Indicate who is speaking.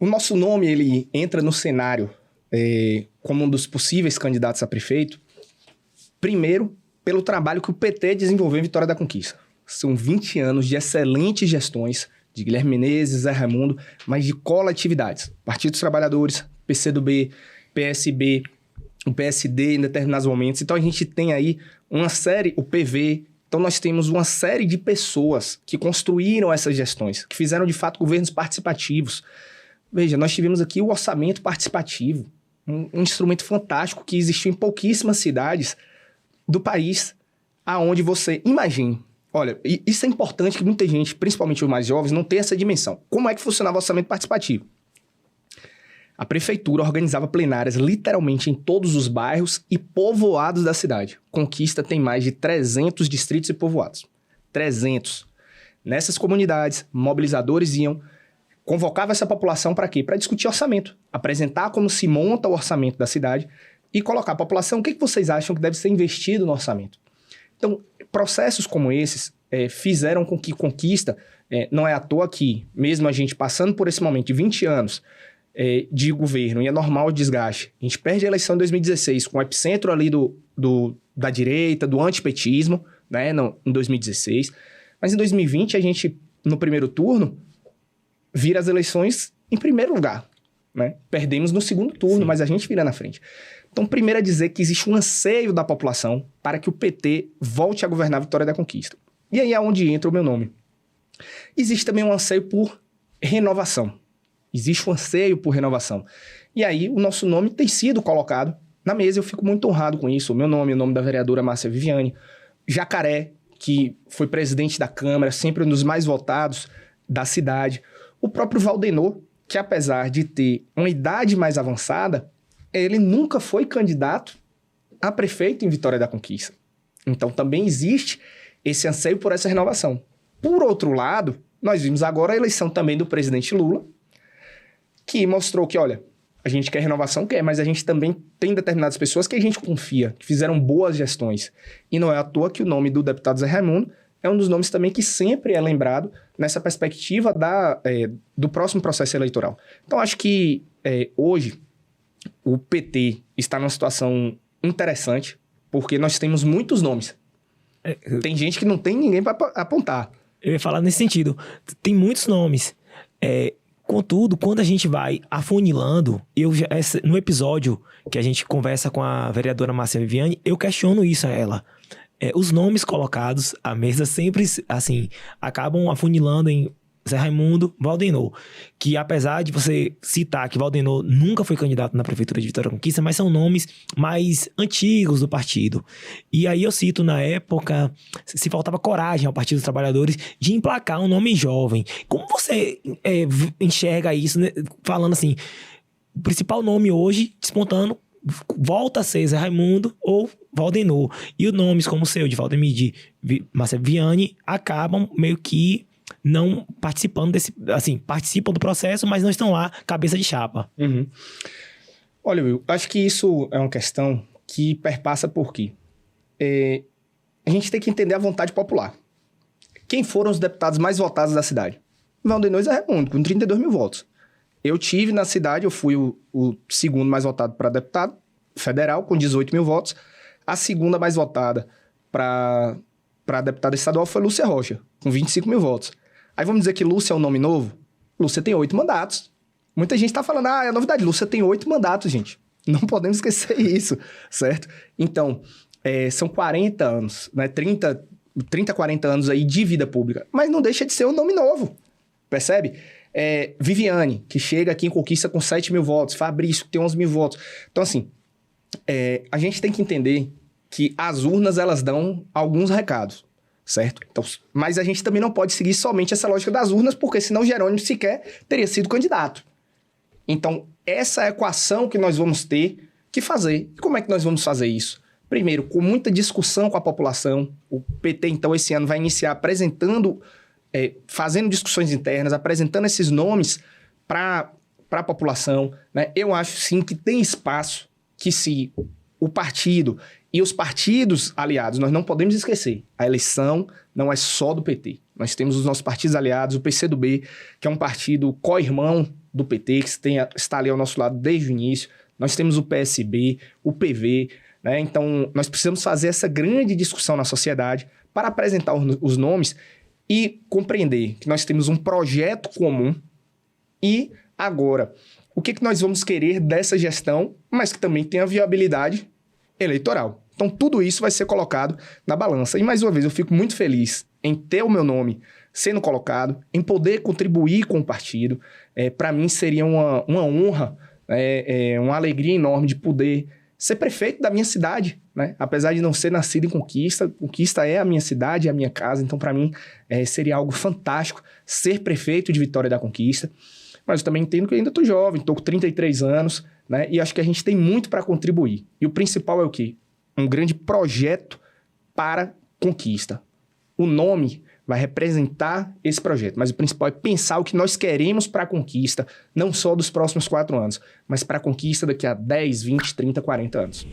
Speaker 1: O nosso nome, ele entra no cenário como um dos possíveis candidatos a prefeito, primeiro, pelo trabalho que o PT desenvolveu em Vitória da Conquista. São 20 anos de excelentes gestões de Guilherme Menezes, Zé Raimundo, mas de coletividades. Partido dos Trabalhadores, PCdoB, PSB, o PSD em determinados momentos. Então, a gente tem aí uma série, o PV. Então, nós temos uma série de pessoas que construíram essas gestões, que fizeram, de fato, governos participativos. Veja, nós tivemos aqui o orçamento participativo, um instrumento fantástico que existiu em pouquíssimas cidades do país, aonde você... Imagine, olha, isso é importante que muita gente, principalmente os mais jovens, não tenha essa dimensão. Como é que funcionava o orçamento participativo? A prefeitura organizava plenárias literalmente em todos os bairros e povoados da cidade. Conquista tem mais de 300 distritos e povoados. 300. Nessas comunidades, mobilizadores iam, convocavam essa população para quê? Para discutir orçamento, apresentar como se monta o orçamento da cidade e colocar a população, o que vocês acham que deve ser investido no orçamento? Então, processos como esses fizeram com que Conquista, não é à toa que, mesmo a gente passando por esse momento de 20 anos de governo, e é normal o desgaste, a gente perde a eleição em 2016 com o epicentro ali da direita, do antipetismo, né, em 2016, mas em 2020 a gente, no primeiro turno, vira as eleições em primeiro lugar, né? Perdemos no segundo turno, sim, mas a gente vira na frente. Então, primeiro é dizer que existe um anseio da população para que o PT volte a governar a Vitória da Conquista. E aí é onde entra o meu nome. Existe também um anseio por renovação. Existe um anseio por renovação. E aí o nosso nome tem sido colocado na mesa, eu fico muito honrado com isso. O meu nome, o nome da vereadora Márcia Viviane, Jacaré, que foi presidente da Câmara, sempre um dos mais votados da cidade. O próprio Valdenor, que apesar de ter uma idade mais avançada, ele nunca foi candidato a prefeito em Vitória da Conquista. Então, também existe esse anseio por essa renovação. Por outro lado, nós vimos agora a eleição também do presidente Lula, que mostrou que, olha, a gente quer renovação, quer, mas a gente também tem determinadas pessoas que a gente confia, que fizeram boas gestões. E não é à toa que o nome do deputado Zé Raimundo é um dos nomes também que sempre é lembrado nessa perspectiva do próximo processo eleitoral. Então, acho que hoje o PT está numa situação interessante, porque nós temos muitos nomes. Tem gente que não tem ninguém para apontar.
Speaker 2: Eu ia falar nesse sentido. Tem muitos nomes. Contudo, quando a gente vai afunilando, no episódio que a gente conversa com a vereadora Márcia Viviane, eu questiono isso a ela. Os nomes colocados à mesa sempre, assim, acabam afunilando em Zé Raimundo, Valdenor, que apesar de você citar que Valdenor nunca foi candidato na prefeitura de Vitória da Conquista, mas são nomes mais antigos do partido. E aí eu cito, na época, se faltava coragem ao Partido dos Trabalhadores de emplacar um nome jovem. Como você enxerga isso, né? Falando assim, o principal nome hoje, despontando, volta a ser Zé Raimundo ou Valdenor. E os nomes como o seu, de Valdemir, de Márcia Viviane, acabam meio que não participando participam do processo, mas não estão lá cabeça de chapa.
Speaker 1: Uhum. Olha, Will, acho que isso é uma questão que perpassa por quê? A gente tem que entender a vontade popular. Quem foram os deputados mais votados da cidade? Valdenor e Zé Raimundo, com 32 mil votos. Eu tive na cidade, eu fui o segundo mais votado para deputado federal, com 18 mil votos. A segunda mais votada para deputada estadual foi Lúcia Rocha, com 25 mil votos. Aí vamos dizer que Lúcia é um nome novo? Lúcia tem 8 mandatos. Muita gente está falando, é novidade. Lúcia tem 8 mandatos, gente. Não podemos esquecer isso, certo? Então, são 40 anos, né? 30, 40 anos aí de vida pública. Mas não deixa de ser um nome novo, percebe? Viviane, que chega aqui em Conquista com 7 mil votos. Fabrício, que tem 11 mil votos. Então, assim, a gente tem que entender que as urnas, elas dão alguns recados, certo? Então, mas a gente também não pode seguir somente essa lógica das urnas, porque senão Jerônimo sequer teria sido candidato. Então, essa é a equação que nós vamos ter que fazer. E como é que nós vamos fazer isso? Primeiro, com muita discussão com a população. O PT, então, esse ano vai iniciar apresentando, fazendo discussões internas, apresentando esses nomes para a população, né? Eu acho, sim, que tem espaço que se o partido e os partidos aliados, nós não podemos esquecer, a eleição não é só do PT. Nós temos os nossos partidos aliados, o PCdoB, que é um partido co-irmão do PT, que está ali ao nosso lado desde o início. Nós temos o PSB, o PV, né? Então, nós precisamos fazer essa grande discussão na sociedade para apresentar os nomes e compreender que nós temos um projeto comum e, agora, o que nós vamos querer dessa gestão, mas que também tem a viabilidade eleitoral. Então, tudo isso vai ser colocado na balança. E, mais uma vez, eu fico muito feliz em ter o meu nome sendo colocado, em poder contribuir com o partido. Para mim, seria uma honra, uma alegria enorme de poder ser prefeito da minha cidade, né? Apesar de não ser nascido em Conquista, Conquista é a minha cidade, é a minha casa. Então, para mim, seria algo fantástico ser prefeito de Vitória da Conquista. Mas eu também entendo que eu ainda estou jovem, estou com 33 anos, né? E acho que a gente tem muito para contribuir. E o principal é o quê? Um grande projeto para Conquista. O nome vai representar esse projeto, mas o principal é pensar o que nós queremos para a Conquista, não só dos próximos 4 anos, mas para a Conquista daqui a 10, 20, 30, 40 anos.